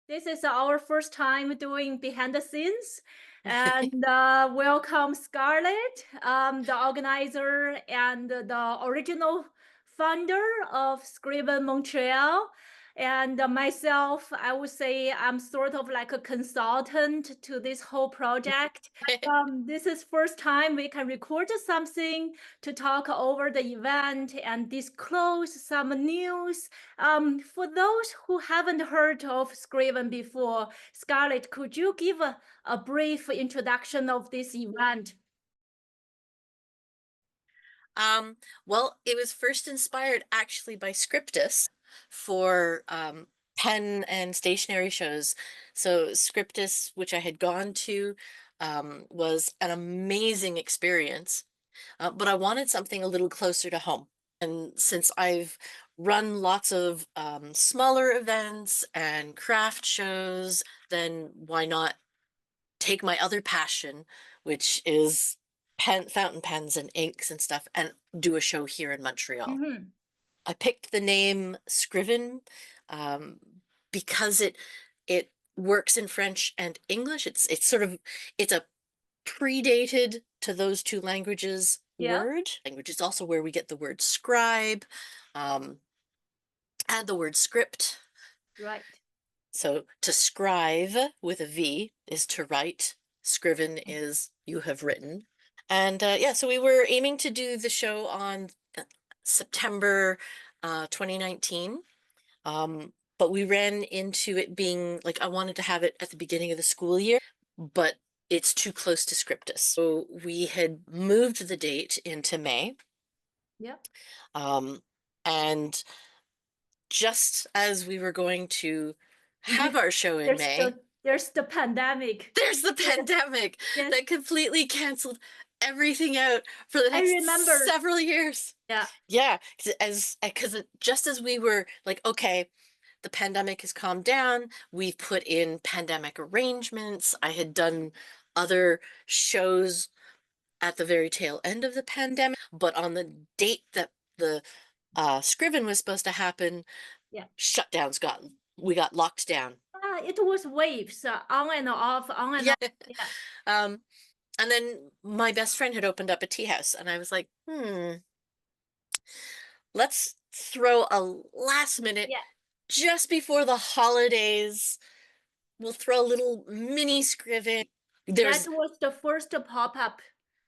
This is our first time doing behind the scenes. And welcome Scarlett, the organizer and the original founder of Scriven Montreal. And myself, I would say I'm sort of like a consultant to this whole project. This is first time we can record something to talk over the event and disclose some news. For those who haven't heard of Scriven before, Scarlett, could you give a brief introduction of this event? Well, it was first inspired actually by Scriptus for pen and stationery shows. So Scriptus, which I had gone to, was an amazing experience. But I wanted something a little closer to home. And since I've run lots of smaller events and craft shows, then why not take my other passion, which is fountain pens and inks and stuff, and do a show here in Montreal. Hmm. I picked the name Scriven um, because it works in French and English. It's sort of it's a predated to those two languages Yeah, word. Language is also where we get the word scribe, um, and the word script. right. So to scrive with a V is to write. Scriven is you have written. And yeah, so we were aiming to do the show on September 2019. But we ran into it being like I wanted to have it at the beginning of the school year, but it's too close to Scriptus. So we had moved the date into May. Yeah. Um, and just as we were going to have our show in There's May, the pandemic. there's the Yes, pandemic yes. that completely canceled everything out for the I next remember. several years. Yeah. Yeah, because just as we were like, okay, the pandemic has calmed down, we've put in pandemic arrangements. I had done other shows at the very tail end of the pandemic, but on the date that the Scriven was supposed to happen, Yeah. shutdowns we got locked down. It was waves, on and off, on and Yeah. off. Yeah. Um, and then my best friend had opened up a tea house, and I was like, let's throw a last minute Yeah. just before the holidays. We'll throw a little mini Scriven. That There's was the first pop-up.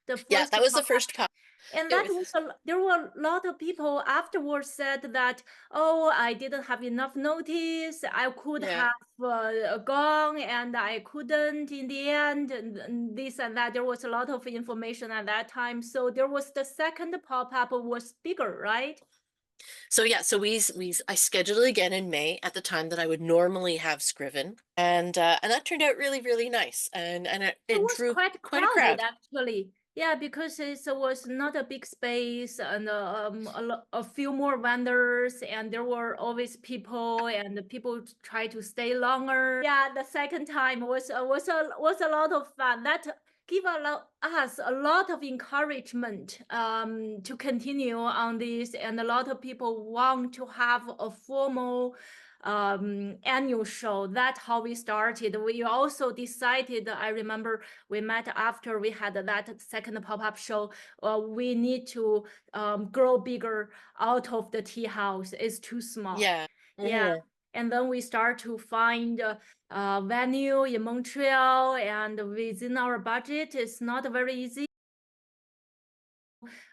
The Yeah, first that was the pop-up. first pop. And It that was was there were a lot of people afterwards said that, oh, I didn't have enough notice. I could Yeah. have gone and I couldn't in the end, and this and that. There was a lot of information at that time. So there was the second pop-up was bigger, right? So yeah, so I scheduled it again in May at the time that I would normally have Scriven, and that turned out really really nice, and It it was drew quite quite a crowded crowd. actually. Yeah, because it was not a big space and a few more vendors, and there were always people, and the people try to stay longer. Yeah, the second time was a lot of fun. That give us a lot of encouragement to continue on this, and a lot of people want to have a formal annual show. That's how we started. We also decided, I remember we met after we had that second pop-up show. We need to grow bigger out of the tea house. It's too small. Yeah. Yeah. Hmm. And then we start to find a venue in Montreal, and within our budget, it's not very easy.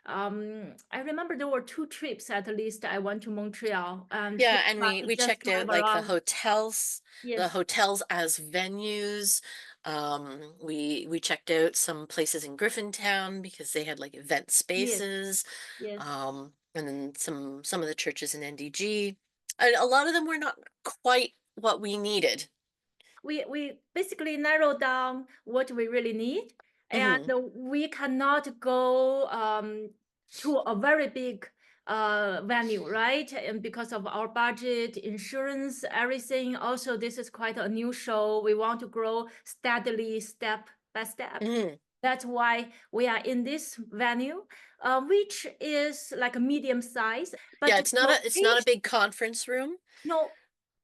I remember there were two trips at least I went to Montreal to Yeah, and we just checked out drive like around. the Yes, hotels as venues. We checked out some places in Griffintown because they had like event yes, spaces. yes. And then some of the churches in NDG. And a lot of them were not quite what we needed. We basically narrowed down what we really need, and Hmm. we cannot go to a very big venue, right? And because of our budget, insurance, everything. Also, this is quite a new show. We want to grow steadily, step by step. Hmm. That's why we are in this venue, which is like a medium size, Yeah, but it's not a big conference room. no,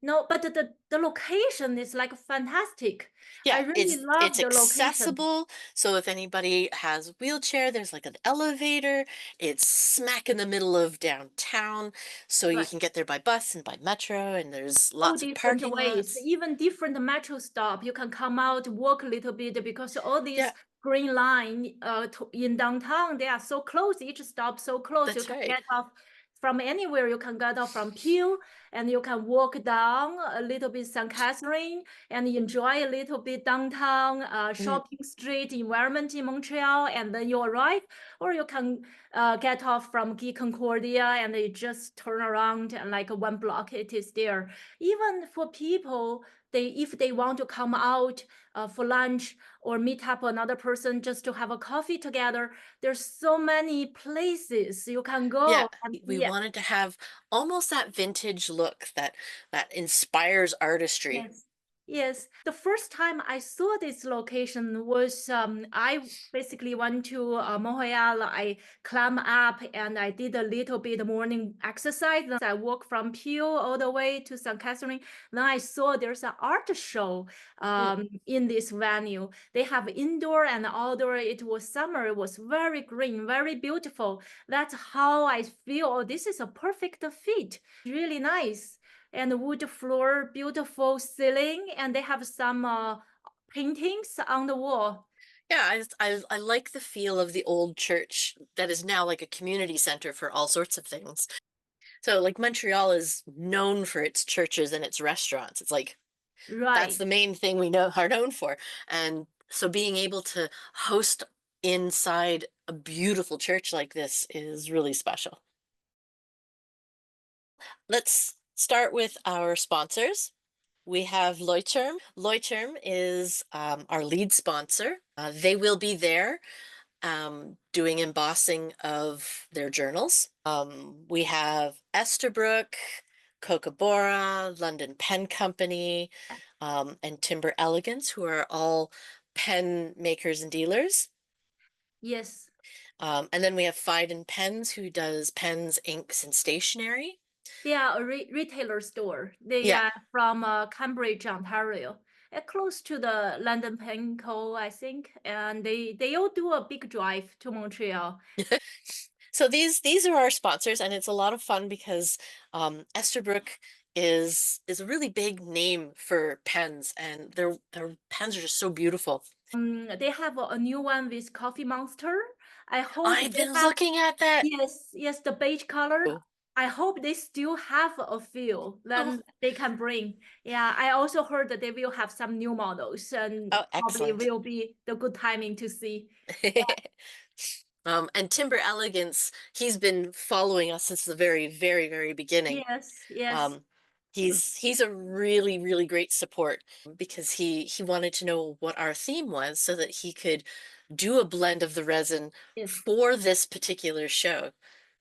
No, but the location is like fantastic. I Yeah, really it's love the location. accessible. So if anybody has a wheelchair, there's like an elevator. It's smack in the middle of downtown, so you Right. can get there by bus and by metro, and there's All lots of different parking ways, lots. even different metro stop. You can come out, walk a little bit because all Yeah, these green line in downtown, they are so close, each stop so close. You that's can right. get off from anywhere. You can get off from Peel and you can walk down a little bit St. Catherine and enjoy a little bit downtown Mhm. shopping street environment in Montreal, and then you arrive, or you can get off from Guy Concordia and you just turn around and like 1 block it is there. Even for people, they if they want to come out for lunch or meet up another person just to have a coffee together, there's so many places you can Yeah, go. And we yeah, wanted to have almost that vintage look that inspires artistry. yes. Yes, the first time I saw this location was I basically went to Montreal. I climbed up and I did a little bit morning exercise. Then I walked from Peel all the way to St. Catherine. Then I saw there's an art show Mm. in this venue. They have indoor and outdoor. It was summer. It was very green, very beautiful. That's how I feel. Oh, this is a perfect fit. Really nice, and wood floor, beautiful ceiling, and they have some paintings on the wall. Yeah, I like the feel of the old church that is now like a community center for all sorts of things. So like Montreal is known for its churches and its restaurants. It's like that's Right. the main thing we know are known for. And so being able to host inside a beautiful church like this is really special. Let's start with our sponsors. We have Leuchtturm. Leuchtturm is our lead sponsor. They will be there doing embossing of their journals. We have Esterbrook, Kookaburra, London Pen Company, and Timber Elegance, who are all pen makers and dealers. Yes. And then we have Fiden Pens, who does pens, inks, and stationery. They are a retailer store. They Yeah. are from Cambridge, Ontario, close to the London Pen Co, I think. And they all do a big drive to Montreal. So these are our sponsors, and it's a lot of fun because Esterbrook is a really big name for pens, and their pens are just so beautiful. They have a new one with Coffee Monster. I hope I've they been have. looking at that. Yes, yes, the beige color. Oh, I hope they still have a few, oh, then they can bring. Yeah, I also heard that they will have some new models and oh, probably excellent. will be the good timing to see. And Timber Elegance, he's been following us since the very, very, very beginning. Yes, yes, Um, he's a really, really great support because he wanted to know what our theme was so that he could do a blend of the resin yes. for this particular show.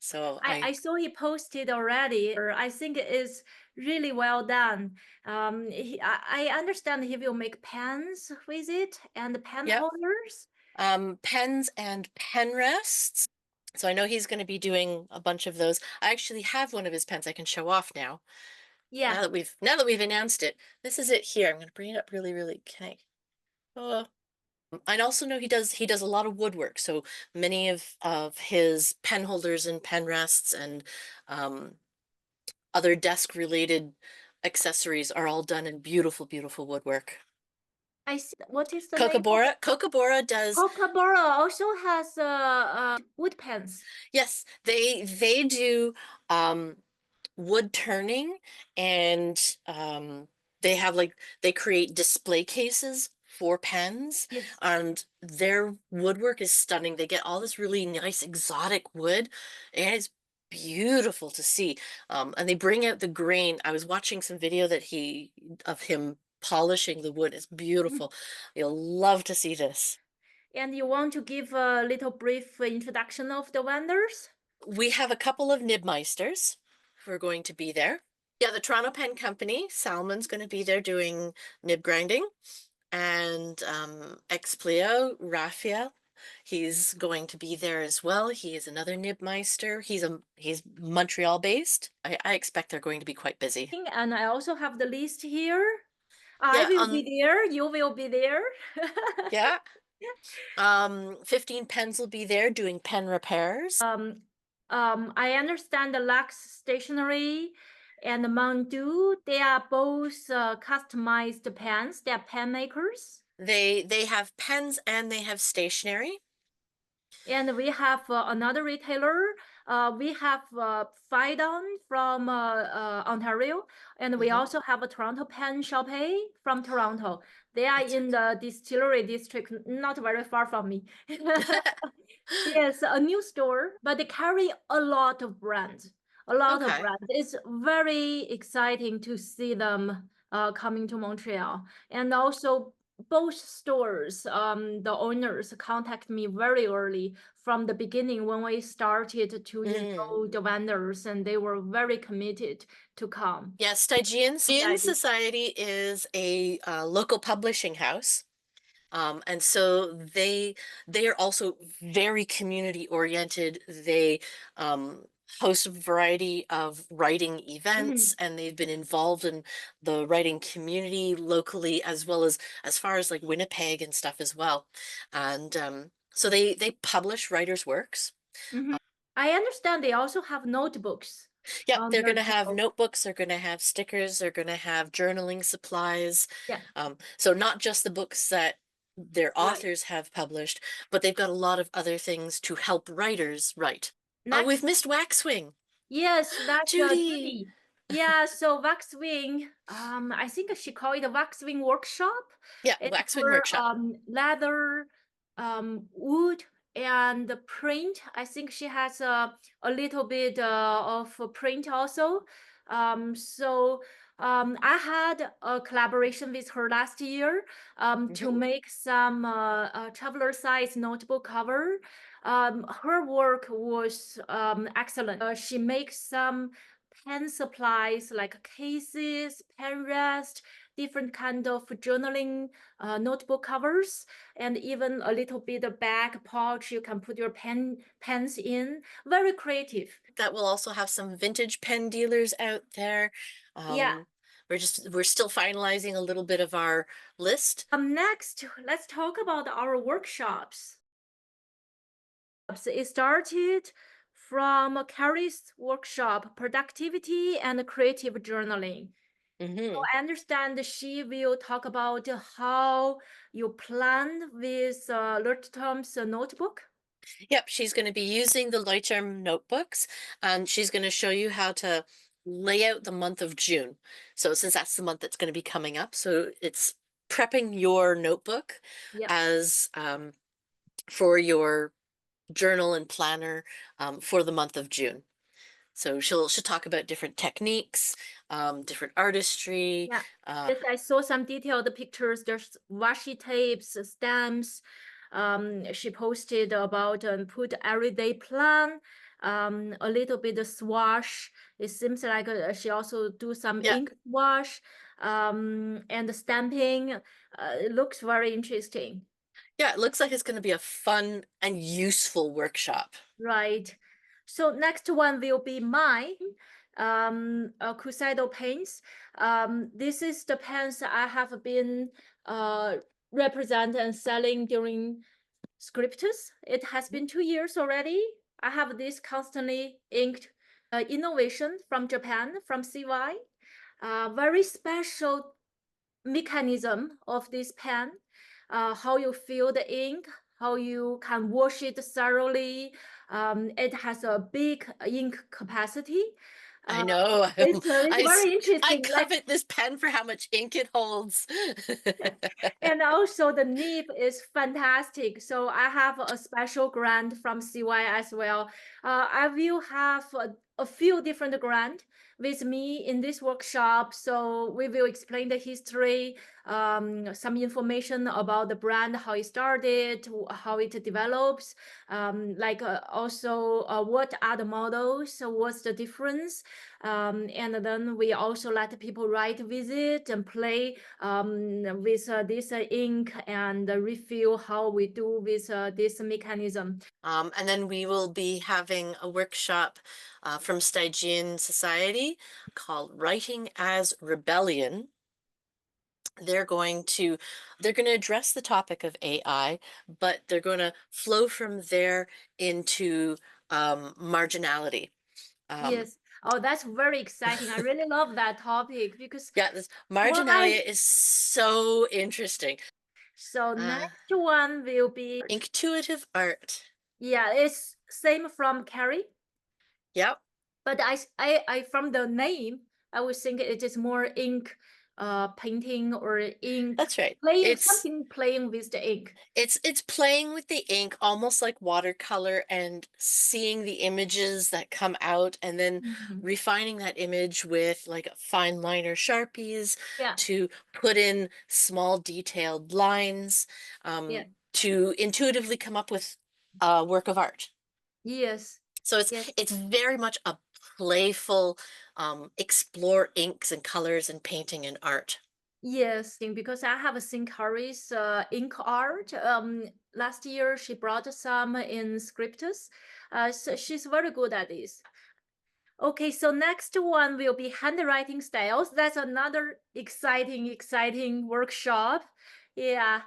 So I saw he posted already. I think it is really well done. I understand he will make pens with it and pen yep, holders. pens and pen rests. So I know he's going to be doing a bunch of those. I actually have one of his pens I can show off now. Yeah, Now that we've announced it, this is it here. I'm going to bring it up really, really. Can I? Oh. I also know he does a lot of woodwork. So many of his pen holders and pen rests and um, other desk related accessories are all done in beautiful, beautiful woodwork. I see. What is the name of Kookaburra does. Kookaburra also has wood pens. Yes, they do um wood turning, and they have like they create display cases for pens, Yes. and their woodwork is stunning. They get all this really nice exotic wood, and it's beautiful to see. And they bring out the grain. I was watching some video that he of him polishing the wood. It's Mm. beautiful. You'll love to see this. And you want to give a little brief introduction of the vendors? We have a couple of Nibmeisters who are going to be there. Yeah, the Toronto Pen Company, Salmon's going to be there doing nib grinding, and Explio, Raphael. He's going to be there as well. He is another Nibmeister. He's Montreal based. I expect they're going to be quite busy. And I also have the list here. I Yeah, will be there. You will be there. yeah. 15 pens will be there doing pen repairs. I understand the Lux Stationery and Mondu, they are both customized pens. They are pen makers. They have pens and they have stationery. And we have another retailer. We have Phaidon from Ontario, and we also have a Toronto Pen Shop from Toronto. They are in the distillery district, not very far from me. Yes, a new store, but they carry a lot of brands. A lot of Okay. brands. It's very exciting to see them coming to Montreal. And also both stores, the owners contact me very early from the beginning when we started to enroll the vendors, and they were very committed to come. Yeah, Stygian Society is a local publishing house. And so they are also very community oriented. They host a variety of writing events, and they've been involved in the writing community locally as far as like Winnipeg and stuff as well. And so they publish writers' works. I understand they also have notebooks Yep, on they're their going to have table. notebooks, they're going to have stickers, they're going to have journaling supplies. Yeah, So not just the books that their right. authors have published, but they've got a lot of other things to help writers write. Oh, Next, we've missed Waxwing. yes, that's Judy. Judy. Yeah, so Waxwing, I think she called it a Waxwing workshop. Yeah, It's Waxwing for Workshop. leather, wood, and the print. I think she has a little bit of a print also. I had a collaboration with her last year to make some traveler size notebook cover. Her work was excellent. She makes some pen supplies like cases, pen rest, different kind of journaling notebook covers, and even a little bit of bag pouch you can put your pens in. Very creative. That will also have some vintage pen dealers out there. Yeah. We're still finalizing a little bit of our list. Next, let's talk about our workshops. It started from Carrie's workshop, productivity and creative journaling. So I understand she will talk about how you plan with Leuchtturm's notebook. Yep, she's going to be using the Lighterm notebooks, and she's going to show you how to lay out the month of June. So since that's the month that's going to be coming up, so it's prepping your notebook Yeah. as for your journal and planner for the month of June. So she'll talk about different techniques, different artistry. Yeah. Yes, I saw some detailed pictures. There's washi tapes, stamps. She posted about put everyday plan, a little bit of swash. It seems like she also do some Yeah, ink wash, and stamping. It looks very interesting. yeah, it looks like it's going to be a fun and useful workshop. Right. So next one will be mine, Crusader pens. This is the pens I have been represent and selling during Scriptus. It has been 2 years already. I have this constantly inked innovation from Japan, from CY. Very special mechanism of this pen, how you fill the ink, how you can wash it thoroughly. It has a big ink capacity. I know. It's very I interesting. Like, covet this pen for how much ink it holds. and also the nib is fantastic. So I have a special grant from CY as well. I will have a few different grant with me in this workshop. So we will explain the history, some information about the brand, how it started, how it develops, also what are the models, what's the difference. And then we also let people write with it and play with this ink and refill how we do with this mechanism. And then we will be having a workshop from Stygian Society called Writing as Rebellion. They're going to address the topic of AI, but they're going to flow from there into marginality. Yes. Oh, that's very exciting. I really love that topic because Yeah, this why? marginalia is so interesting. So next one will be Intuitive art. yeah, it's same from Carrie, Yep, but I from the name I would think it is more ink painting or ink that's right. playing something playing with the ink. It's playing with the ink almost like watercolor and seeing the images that come out and then refining that image with like fine liner Sharpies Yeah. to put in small detailed lines Yeah. to intuitively come up with a work of art. Yes. So Yes. it's very much a playful explore inks and colors and painting and art. Yes, because I have seen Carrie's ink art. Last year she brought some in Scriptus. So she's very good at this. Okay, so next one will be handwriting styles. That's another exciting workshop. Yeah.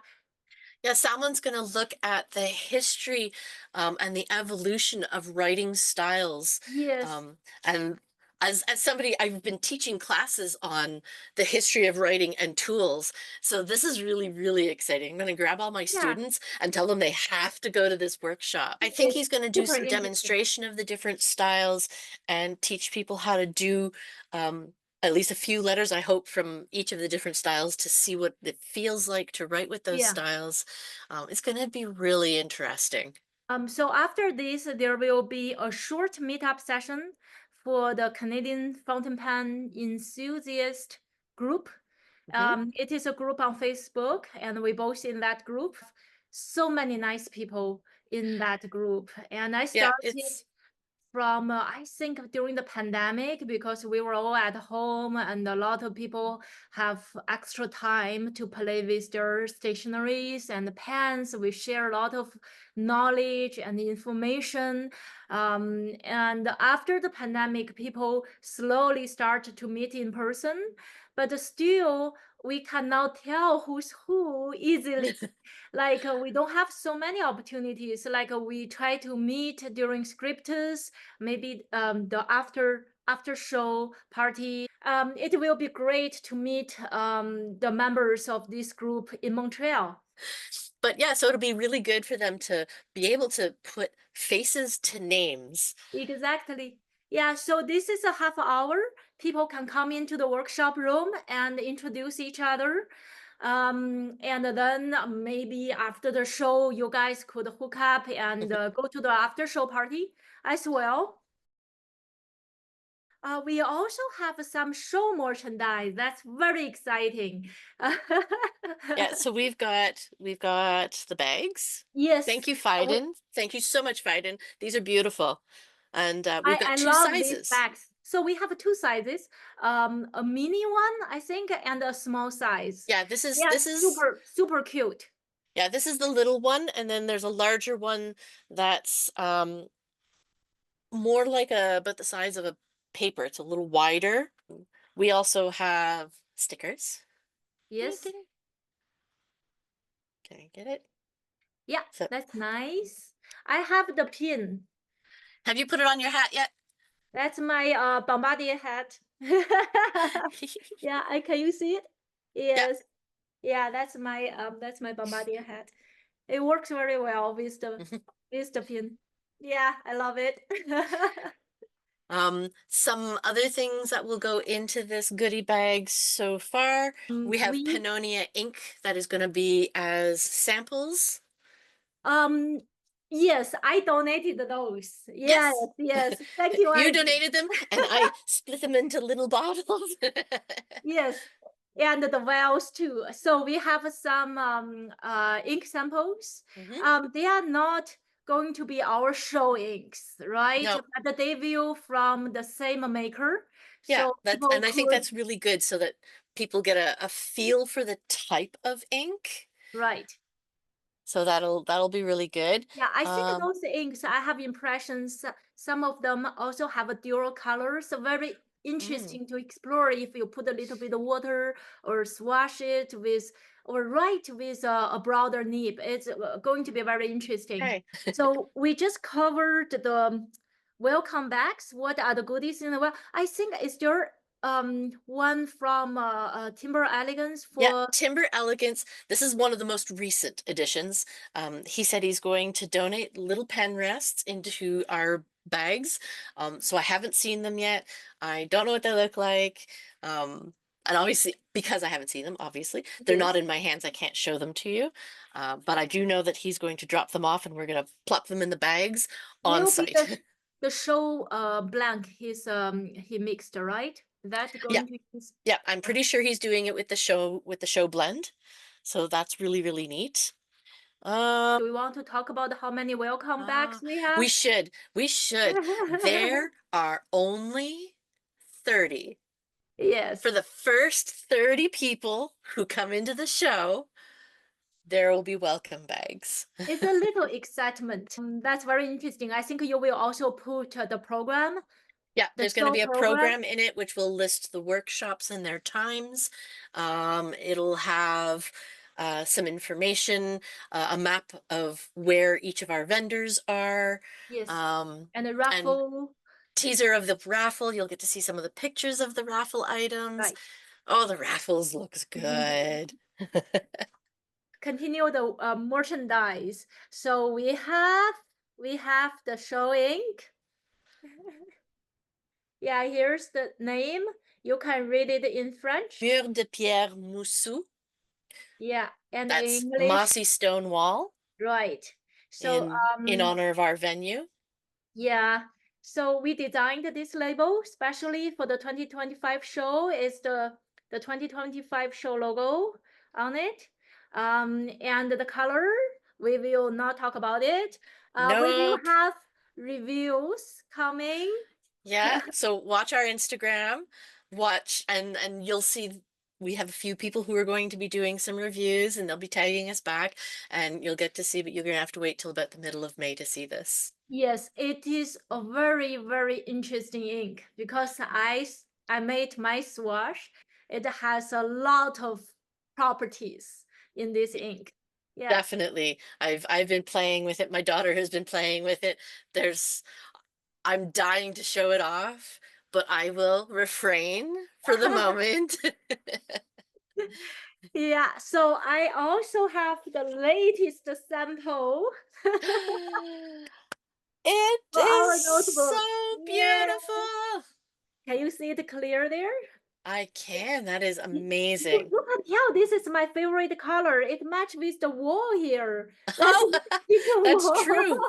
Yeah, Salmon's going to look at the history and the evolution of writing styles. Yes. And as somebody, I've been teaching classes on the history of writing and tools. So this is really, really exciting. I'm going to grab all my Yeah. students and tell them they have to go to this workshop. I think It's he's going to do super some interesting. demonstration of the different styles and teach people how to do at least a few letters, I hope, from each of the different styles to see what it feels like to write with those Yeah. styles. It's going to be really interesting. So after this, there will be a short meetup session for the Canadian fountain pen enthusiast group. It is a group on Facebook, and we both in that group. So many nice people in that group, and I Yeah, started from I think during the pandemic because we were all at home and a lot of people have extra time to play with their stationaries and pens. We share a lot of knowledge and information. And after the pandemic, people slowly start to meet in person, but still we cannot tell who's who easily. Like we don't have so many opportunities. Like we try to meet during scripters, maybe the after show party. It will be great to meet the members of this group in Montreal. but yeah, so it'll be really good for them to be able to put faces to names. Exactly. Yeah, so this is a half hour. People can come into the workshop room and introduce each other. And then maybe after the show, you guys could hook up and go to the after show party as well. We also have some show merchandise. That's very exciting. Yeah, so we've got the bags. Yes, Thank you, Fiden. Thank you so much, Fiden. These are beautiful. And we've got I two love these sizes. bags. So we have two sizes, a mini one, I think, and a small size. Yeah, this is Yeah, this is super cute. yeah, this is the little one, and then there's a larger one that's more like about the size of a paper. It's a little wider. We also have stickers. Ding, Yes. ding. Can I get it? Yeah, So, that's nice. I have the pin. have you put it on your hat yet? That's my Bombardier hat. Yeah, can you see it? Yeah. Yes. Yeah, that's my Bombardier hat. It works very well with the pin. Yeah, I love it. Some other things that will go into this goodie bag so far. We have We Pannonia ink that is going to be as samples. um yes, I donated those. Yes, Yes, yes. Thank you, you Ivy. donated them, and I split them into little bottles. Yes. and the vials too. So we have some ink samples. Hmm. They are not going to be our show inks, right? No, But they will from the same maker. yeah, So people and I think could, that's really good so that people get a feel for the type of ink. right. So that'll be really good. Yeah, I think Um, those inks, I have impressions. Some of them also have a dual color, so very mm, interesting to explore if you put a little bit of water or swash it with or write with a broader nib. It's going to be very interesting. okay. So we just covered the welcome bags. What are the goodies in the well? I think it's your one from Timber Elegance Yeah, for Timber Elegance. This is one of the most recent additions. He said he's going to donate little pen rests into our bags. So I haven't seen them yet. I don't know what they look like. And obviously, because I haven't seen them, obviously, they're not yes. in my hands. I can't show them to you. But I do know that he's going to drop them off and we're going to plop them in the bags on Will be site. the show blank he mixed, right? That Yeah, going to use yeah, I'm pretty sure he's doing it with the show blend. So that's really, really neat. Um, do we want to talk about how many welcome Uh, bags we have? we should. We should. There are only 30. For Yes. the first 30 people who come into the show, there will be welcome bags. It's a little excitement. That's very interesting. I think you will also put the program, Yeah, the there's going to show be a program. program in it which will list the workshops and their times. It'll have some information, a map of where each of our vendors are, Yes. um, And the and raffle. teaser of the raffle. You'll get to see some of the pictures of the raffle items. Right. Oh, the raffles looks good. Continue the merchandise. So we have the show ink. Yeah, here's the name. You can read it in French. Mur de pierre moussou. Yeah, and That's in English, mossy stone wall right. So in honor of our venue. yeah. So we designed this label especially for the 2025 show. Is the 2025 show logo on it. And the color, we will not talk about it. We will Nope. have reviews coming. Yeah, so watch our Instagram, watch and you'll see we have a few people who are going to be doing some reviews and they'll be tagging us back and you'll get to see, but you're gonna have to wait till about the middle of May to see this. Yes, it is a very, very interesting ink because I made my swash. It has a lot of properties in this ink. Yeah. Definitely. I've been playing with it. My daughter has been playing with it. I'm dying to show it off, but I will refrain for the moment. Yeah, so I also have the latest sample It for our is notebook. so Yeah. beautiful. Can you see it clear there? I can. That is You amazing. can tell this is my favorite color. It matches with the wall here. That's Oh, the that's wall. true.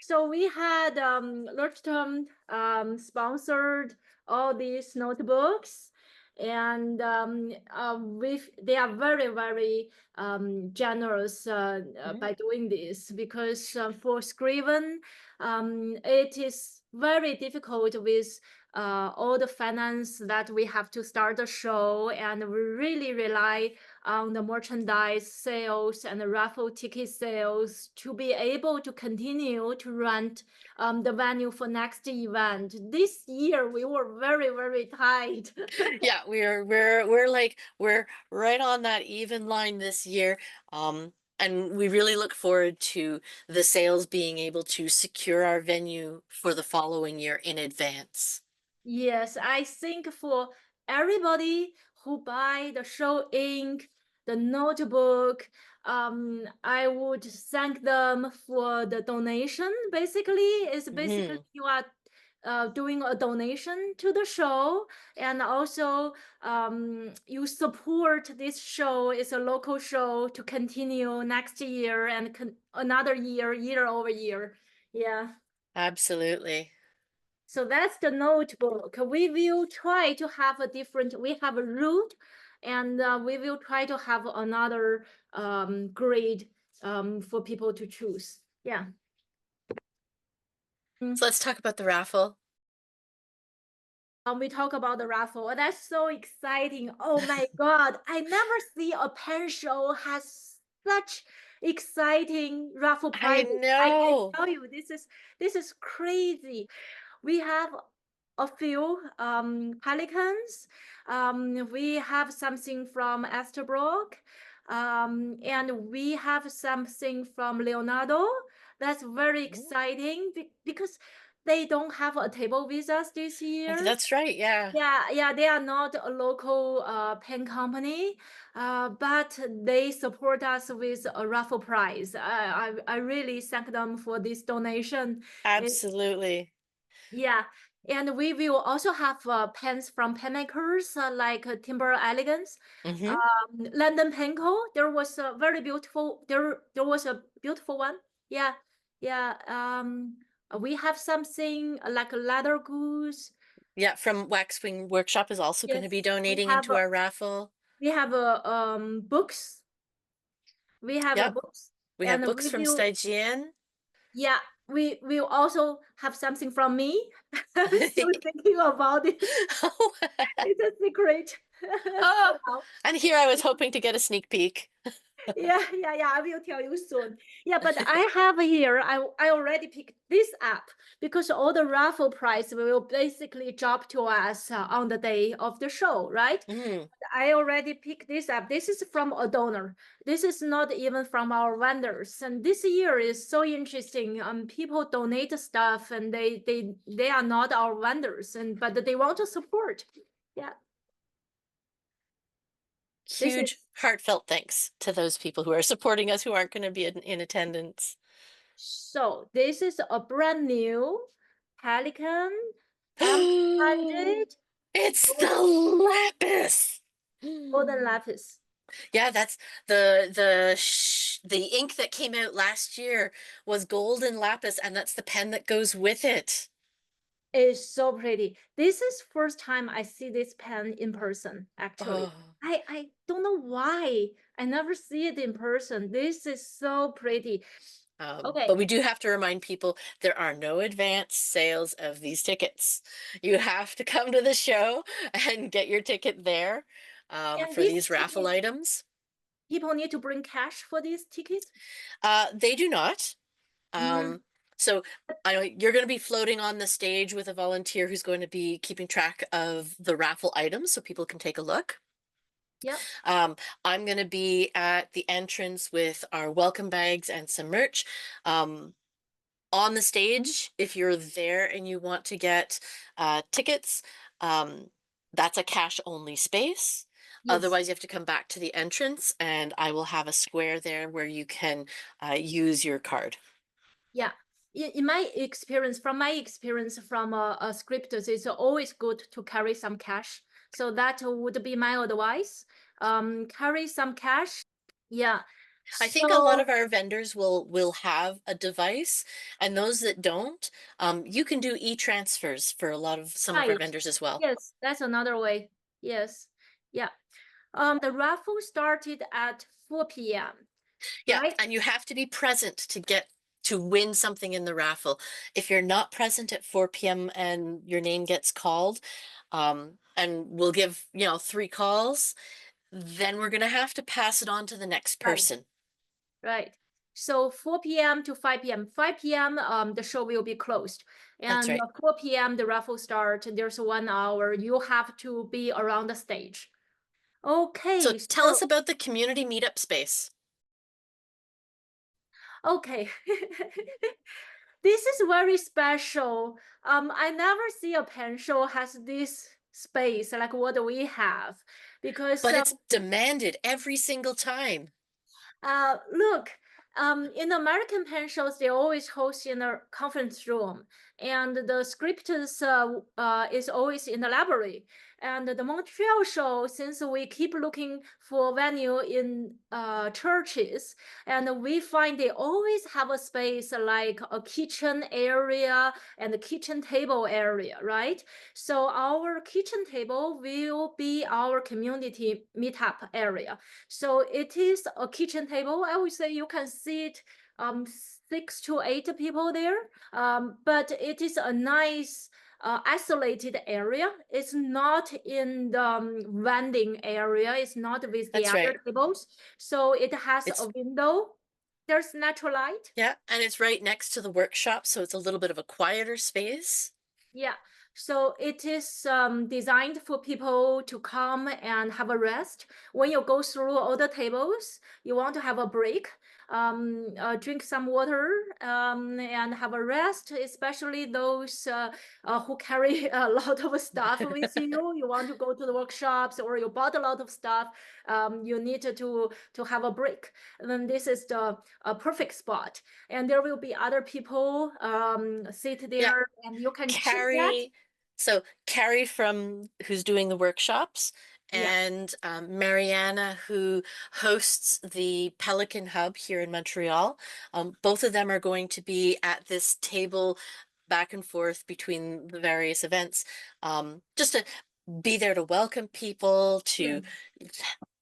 So we had Lordstrom sponsored all these notebooks, and they are very very generous Mhm. by doing this because for Scriven, it is very difficult with all the finance that we have to start a show, and we really rely on the merchandise sales and the raffle ticket sales to be able to continue to run the venue for next event. This year we were very, very tight. Yeah, we're right on that even line this year. And we really look forward to the sales being able to secure our venue for the following year in advance. Yes, I think for everybody who buy the show ink, the notebook, I would thank them for the donation. Basically Mhm. you are doing a donation to the show, and also you support this show. It's a local show to continue next year and another year, year over year. Yeah. Absolutely. So that's the notebook. We will try to have a different, we have a root, and we will try to have another grade for people to choose. Yeah. So let's talk about the raffle. We talk about the raffle. That's so exciting. Oh my God. I never see a pen show has such exciting raffle I prizes. I know. tell you, this is crazy. We have a few pelicans. We have something from Esterbrook. And we have something from Leonardo. That's very exciting because they don't have a table with us this year. That's right, yeah. Yeah, they are not a local pen company, but they support us with a raffle prize. I really thank them for this donation. Absolutely. Yeah, and we will also have pens from pen makers like Timber Elegance, Hmm. London Penco. There was a very beautiful. There was a beautiful one. Yeah, yeah. We have something like a leather goose. Yeah, from Waxwing Workshop is also going to be Yes, donating into our raffle. we have a books. We have a Yep, books, we have and books we from will. Stygian. Yeah, we will also have something from me. I'm still thinking about it. It's a secret for Oh, now. and here I was hoping to get a sneak peek. Yeah. I will tell you soon. Yeah, but I have here. I already picked this up because all the raffle prize will basically drop to us on the day of the show, right? Mm, I already picked this up. This is from a donor. This is not even from our vendors. And this year is so interesting. People donate stuff, and they are not our vendors, and but they want to support. Yeah, this is huge, heartfelt thanks to those people who are supporting us who aren't going to be in attendance. so. This is a brand new Pelican M100 It's the lapis. golden lapis. Yeah, that's the ink that came out last year was golden lapis, and that's the pen that goes with it. It's so pretty. This is first time I see this pen in person, actually. Oh. I don't know why. I never see it in person. This is so pretty. Okay. But we do have to remind people there are no advance sales of these tickets. You have to come to the show and get your ticket there And for these these raffle tickets, items. people need to bring cash for these tickets? They do not. Mm, So I know you're going to be floating on the stage with a volunteer who's going to be keeping track of the raffle items so people can take a look. yeah. Um, I'm going to be at the entrance with our welcome bags and some merch. On the stage, if you're there and you want to get tickets, that's a cash only space. Yes. Otherwise, you have to come back to the entrance, and I will have a square there where you can use your card. Yeah. In my experience, from my experience from scripters, it's always good to carry some cash. So that would be my advice. Carry some cash. Yeah. I think a lot So of our vendors will have a device, and those that don't, you can do e-transfers for a lot of some of our right. vendors as well. Yes, that's another way. Yes. Yeah. The raffle started at 4 p.m. Yeah, Right? and you have to be present to get to win something in the raffle. If you're not present at 4 p.m. and your name gets called, and we'll give, 3 calls, then we're gonna have to pass it on to the next Right. person. Right. So 4 p.m. to 5 p.m. 5 p.m. The show will be closed. That's And right. 4 p.m. the raffle start. There's 1 hour. You have to be around the stage. So Okay, tell us about the community meetup space. okay. This is very special. I never see a pen show has this space like what we have because But it's demanded every single time. look, In American pen shows, they always host in a conference room, and the scripters is always in the library. And the Montreal show, since we keep looking for venue in churches, and we find they always have a space like a kitchen area and a kitchen table area, right? So our kitchen table will be our community meetup area. So it is a kitchen table. I would say you can sit 6 to 8 people there, but it is a nice isolated area. It's not in the vending area. It's not with the That's other right. tables. So it has a It's window. There's natural light. Yeah, and it's right next to the workshop, so it's a little bit of a quieter space. Yeah. So it is designed for people to come and have a rest. When you go through all the tables, you want to have a break, drink some water, and have a rest, especially those who carry a lot of stuff with you. You want to go to the workshops or you bought a lot of stuff. You need to have a break. And then this is the perfect spot. And there will be other people sit Yeah, there and you can chit chat. Carrie from who's doing the workshops Yeah, and Mariana who hosts the Pelican Hub here in Montreal. Both of them are going to be at this table back and forth between the various events, just to be there to welcome people, yeah, to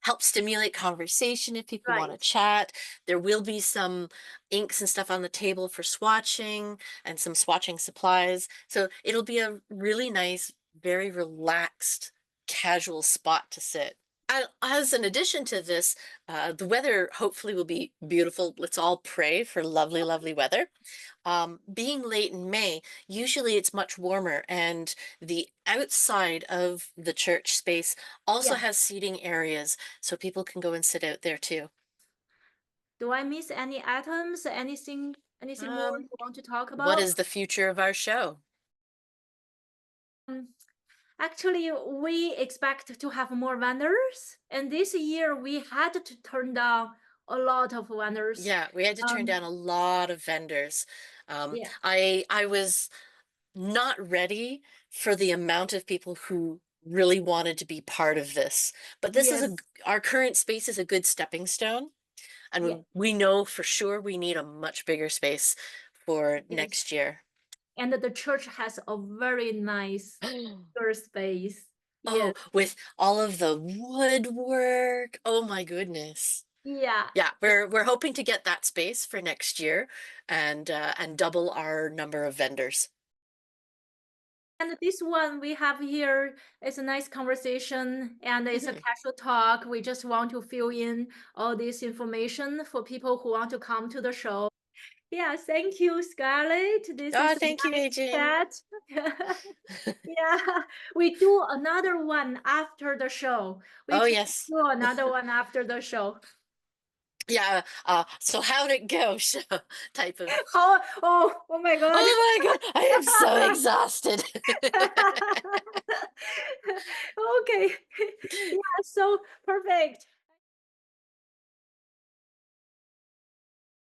help stimulate conversation if people want to right. chat. There will be some inks and stuff on the table for swatching and some swatching supplies. So it'll be a really nice, very relaxed, casual spot to sit. As an addition to this, the weather hopefully will be beautiful. Let's all pray for lovely, lovely weather. Being late in May, usually it's much warmer, and the outside of the church space also Yeah. has seating areas, so people can go and sit out there too. Do I miss any items? Anything more Um, you want to talk what about? is the future of our show? Um, Actually, we expect to have more vendors, and this year we had to turn down a lot of vendors. Yeah, we had to turn Um, down a lot of vendors. yeah, I was not ready for the amount of people who really wanted to be part of this. But this is yes, our current space is a good stepping stone. And yeah, we know for sure we need a much bigger space for yes. next year. And the church has a very nice bigger space. Oh, Yes, with all of the woodwork. Oh my goodness. yeah. Yeah, we're hoping to get that space for next year and double our number of vendors. And this one we have here is a nice conversation and it's a Mhm. casual talk. We just want to fill in all this information for people who want to come to the show. Yeah, thank you, Scarlett. This Oh, is a thank you, nice AJ. chat. Yeah, we do another one after the show. We Oh, can yes. do another one after the show. Yeah, so how'd it go? Show type of. Oh my God. Oh my God, I am so exhausted. Okay. Yeah, so perfect.